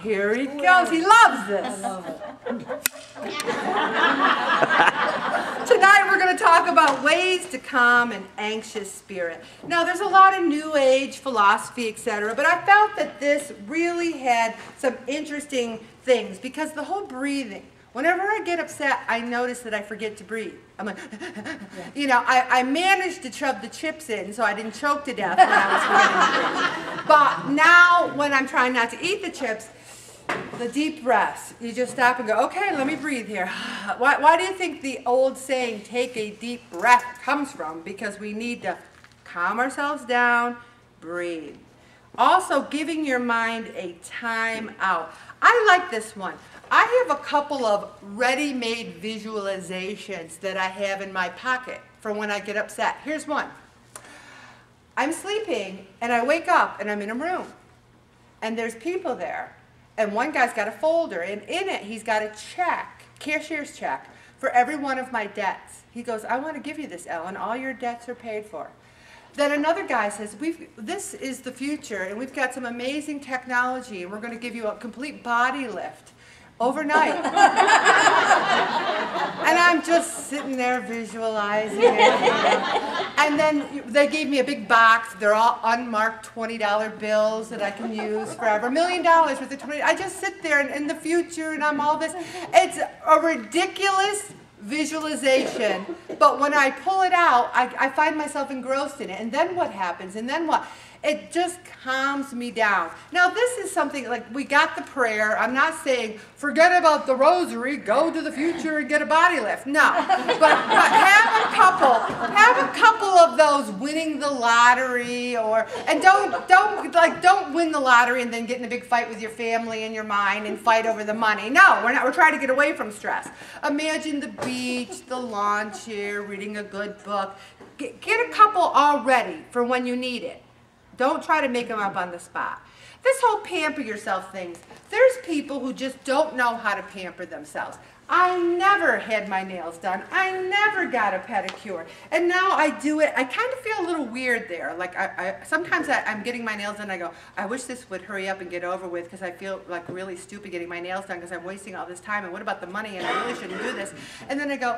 Here he goes. He loves this. I love it. Tonight we're going to talk about ways to calm an anxious spirit. Now there's a lot of New Age philosophy, etc., but I felt that this really had some interesting things because the whole breathing. Whenever I get upset, I notice that I forget to breathe. I'm like, you know, I managed to shove the chips in so I didn't choke to death when I was forgetting to breathe. But now when I'm trying not to eat the chips, the deep breaths, you just stop and go, okay, let me breathe here. Why do you think the old saying, take a deep breath, comes from? Because we need to calm ourselves down, breathe. Also, giving your mind a time out. I like this one. I have a couple of ready-made visualizations that I have in my pocket for when I get upset. Here's one. I'm sleeping and I wake up and I'm in a room and there's people there. And one guy's got a folder, and in it he's got a check, cashier's check, for every one of my debts. He goes, I want to give you this, Ellen. All your debts are paid for. Then another guy says, this is the future, and we've got some amazing technology, and we're going to give you a complete body lift overnight. And I'm just sitting there visualizing it. And then they gave me a big box. They're all unmarked $20 bills that I can use forever. $1 million worth of 20. I just sit there in the future and I'm all this. It's a ridiculous visualization, but when I pull it out, I find myself engrossed in it. And then what happens? And then what? It just calms me down. Now this is something like we got the prayer. I'm not saying forget about the rosary, go to the future and get a body lift. No, but have a couple of those winning the lottery, and don't win the lottery and then get in a big fight with your family and your mind and fight over the money. No, we're trying to get away from stress. Imagine the beach, the lawn chair, reading a good book. Get a couple all ready for when you need it. Don't try to make them up on the spot. This whole pamper yourself thing, there's people who just don't know how to pamper themselves. I never had my nails done. I never got a pedicure. And now I do it. I kind of feel a little weird there. Like sometimes I'm getting my nails done and I go, I wish this would hurry up and get over with because I feel like really stupid getting my nails done because I'm wasting all this time and what about the money and I really shouldn't do this. And then I go,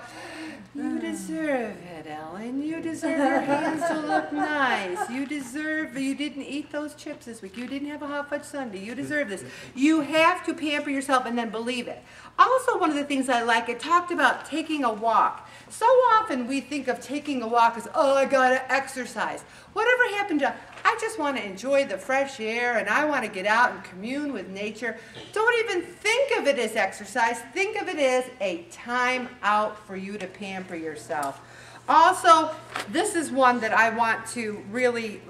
you deserve it, Ellen. You deserve your hands to look nice. You didn't eat those chips this week. You didn't have a hot fudge sundae. You deserve this. You have to pamper yourself and then believe it. Also, one of the things I like, it talked about taking a walk. So often we think of taking a walk as, oh, I gotta exercise. Whatever happened to, I just want to enjoy the fresh air and I want to get out and commune with nature. Don't even think of it as exercise. Think of it as a time out for you to pamper yourself. Also, this is one that I want to really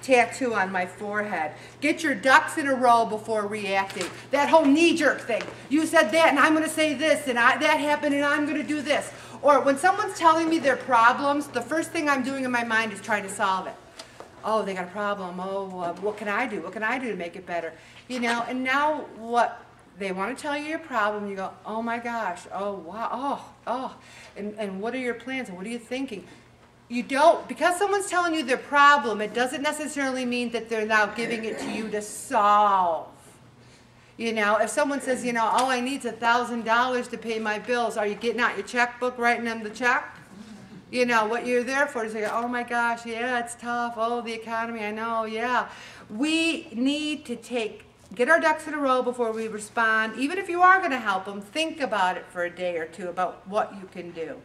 tattoo on my forehead. Get your ducks in a row before reacting. That whole knee-jerk thing. You said that and I'm going to say this and that happened and I'm going to do this. Or when someone's telling me their problems, the first thing I'm doing in my mind is trying to solve it. Oh, they got a problem. Oh, what can I do? What can I do to make it better? You know, and now what? They want to tell you your problem. You go, oh my gosh, oh wow, oh. And what are your plans and what are you thinking? You don't, because someone's telling you their problem, it doesn't necessarily mean that they're now giving it to you to solve. You know, if someone says, you know, all I need is $1,000 to pay my bills, are you getting out your checkbook, writing them the check? You know, what you're there for is say, oh my gosh, yeah, it's tough. Oh, the economy, I know, yeah. We need to get our ducks in a row before we respond. Even if you are going to help them, think about it for a day or two about what you can do.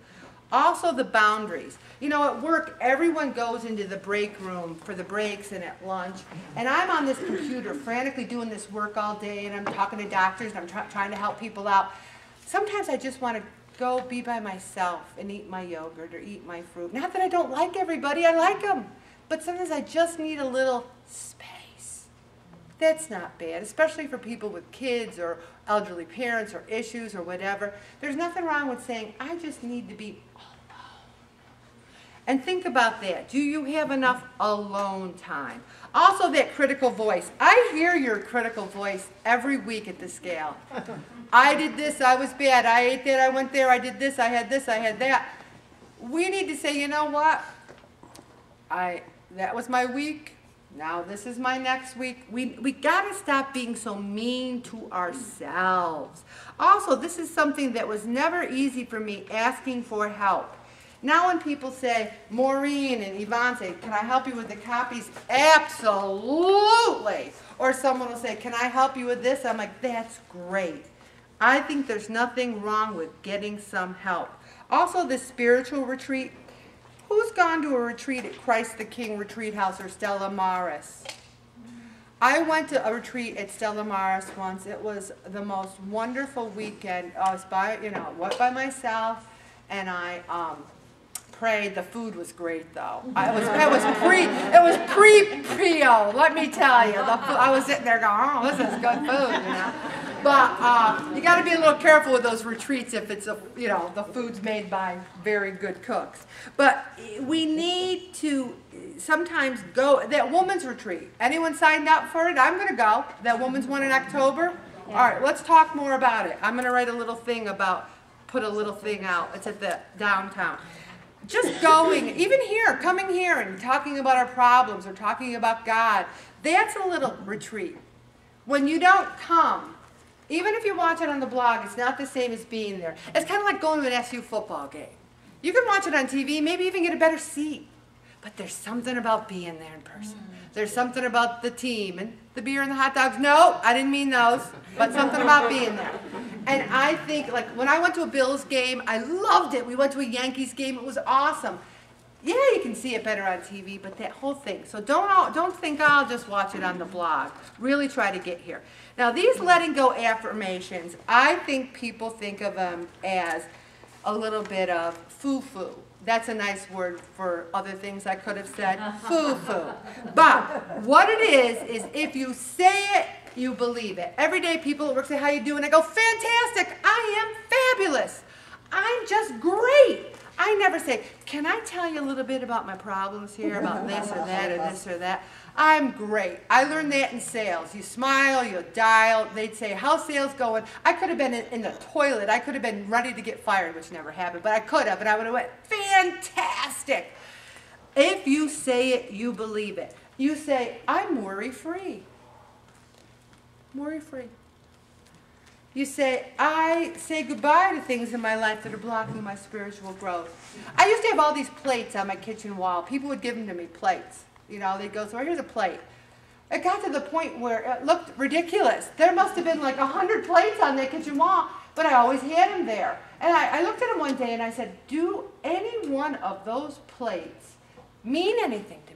Also the boundaries. You know, at work, everyone goes into the break room for the breaks and at lunch. And I'm on this computer frantically doing this work all day and I'm talking to doctors and I'm trying to help people out. Sometimes I just want to go be by myself and eat my yogurt or eat my fruit. Not that I don't like everybody, I like them. But sometimes I just need a little space. That's not bad, especially for people with kids or elderly parents or issues or whatever. There's nothing wrong with saying, I just need to be alone. And think about that. Do you have enough alone time? Also that critical voice. I hear your critical voice every week at the scale. I did this, I was bad, I ate that, I went there, I did this, I had that. We need to say, you know what? That was my week. Now this is my next week. We got to stop being so mean to ourselves. Also, this is something that was never easy for me, asking for help. Now when people say, Maureen and Yvonne say, can I help you with the copies? Absolutely. Or someone will say, can I help you with this? I'm like, that's great. I think there's nothing wrong with getting some help. Also, the spiritual retreat. Who's gone to a retreat at Christ the King Retreat House or Stella Maris? I went to a retreat at Stella Maris once. It was the most wonderful weekend. I was went by myself, and I prayed. The food was great, though. It was pre-Prio. Let me tell you, I was sitting there going, "Oh, this is good food," you know. But you got to be a little careful with those retreats if it's the food's made by very good cooks. But we need to sometimes go. That woman's retreat. Anyone signed up for it? I'm going to go. That woman's one in October. Yeah. All right, let's talk more about it. I'm going to write a little thing put a little thing out. It's at the downtown. Just going, even here, coming here and talking about our problems or talking about God. That's a little retreat. When you don't come. Even if you watch it on the blog, it's not the same as being there. It's kind of like going to an SU football game. You can watch it on TV, maybe even get a better seat. But there's something about being there in person. There's something about the team and the beer and the hot dogs. No, I didn't mean those, but something about being there. And I think, like, when I went to a Bills game, I loved it. We went to a Yankees game. It was awesome. Yeah, you can see it better on TV, but that whole thing. So don't think I'll just watch it on the blog. Really try to get here. Now, these letting go affirmations, I think people think of them as a little bit of foo-foo. That's a nice word for other things I could have said, foo-foo. But what it is if you say it, you believe it. Every day people at work say, how you doing? I go, fantastic, I am fabulous. I'm just great. I never say, can I tell you a little bit about my problems here, about this or that or this or that? I'm great. I learned that in sales. You smile, you dial. They'd say, how's sales going? I could have been in the toilet. I could have been ready to get fired, which never happened, but I could have, and I would have went, fantastic. If you say it, you believe it. You say, I'm worry-free. Worry-free. You say, I say goodbye to things in my life that are blocking my spiritual growth. I used to have all these plates on my kitchen wall. People would give them to me, plates. You know, they'd go, so here's a plate. It got to the point where it looked ridiculous. There must have been like 100 plates on that kitchen wall, but I always had them there. And I looked at them one day and I said, do any one of those plates mean anything to me?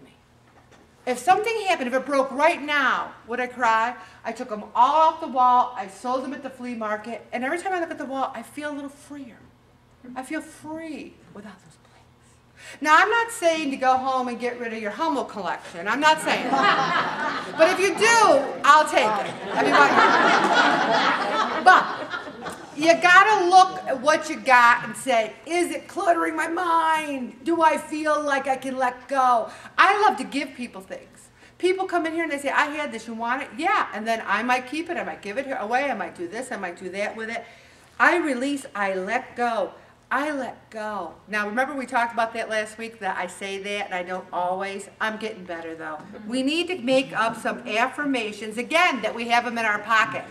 If something happened, if it broke right now, would I cry? I took them all off the wall. I sold them at the flea market. And every time I look at the wall, I feel a little freer. I feel free without those plates. Now, I'm not saying to go home and get rid of your Hummel collection. I'm not saying that. But if you do, I'll take it. But you got to look at what you got and say, is it cluttering my mind? Do I feel like I can let go? I love to give people things. People come in here and they say, I had this, you want it? Yeah, and then I might keep it, I might give it away, I might do this, I might do that with it. I release, I let go. I let go. Now, remember we talked about that last week, that I say that and I don't always. I'm getting better, though. We need to make up some affirmations, again, that we have them in our pocket.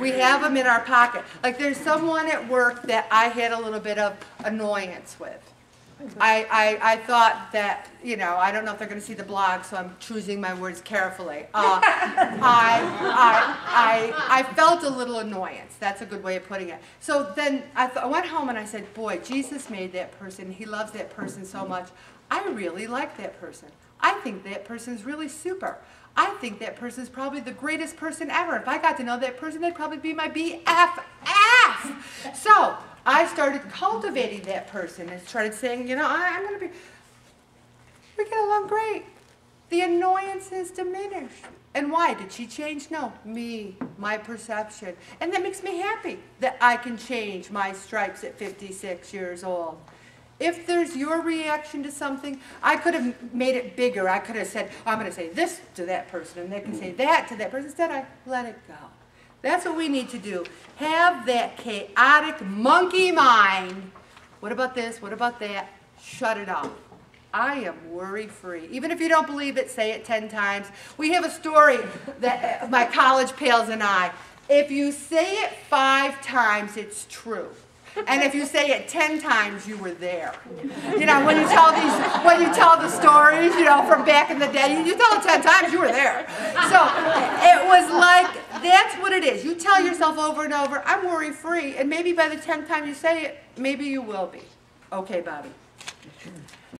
We have them in our pocket. Like there's someone at work that I had a little bit of annoyance with. I thought that, you know, I don't know if they're going to see the blog, so I'm choosing my words carefully. I felt a little annoyance. That's a good way of putting it. So then I went home and I said, boy, Jesus made that person. He loves that person so much. I really like that person. I think that person's really super. I think that person's probably the greatest person ever. If I got to know that person, they'd probably be my BFF. So I started cultivating that person and started saying, you know, I'm going to be, we get along great. The annoyance is diminished. And why? Did she change? No, me, my perception. And that makes me happy that I can change my stripes at 56 years old. If there's your reaction to something, I could have made it bigger. I could have said, oh, I'm going to say this to that person, and they can say that to that person. Instead, I let it go. That's what we need to do. Have that chaotic monkey mind. What about this? What about that? Shut it off. I am worry-free. Even if you don't believe it, say it 10 times. We have a story that my college pals and I, if you say it 5 times, it's true. And if you say it 10 times, you were there. You know, when you tell the stories, you know, from back in the day, you tell it 10 times, you were there. So it was like, that's what it is. You tell yourself over and over, I'm worry-free, and maybe by the 10th time you say it, maybe you will be. Okay, Bobby.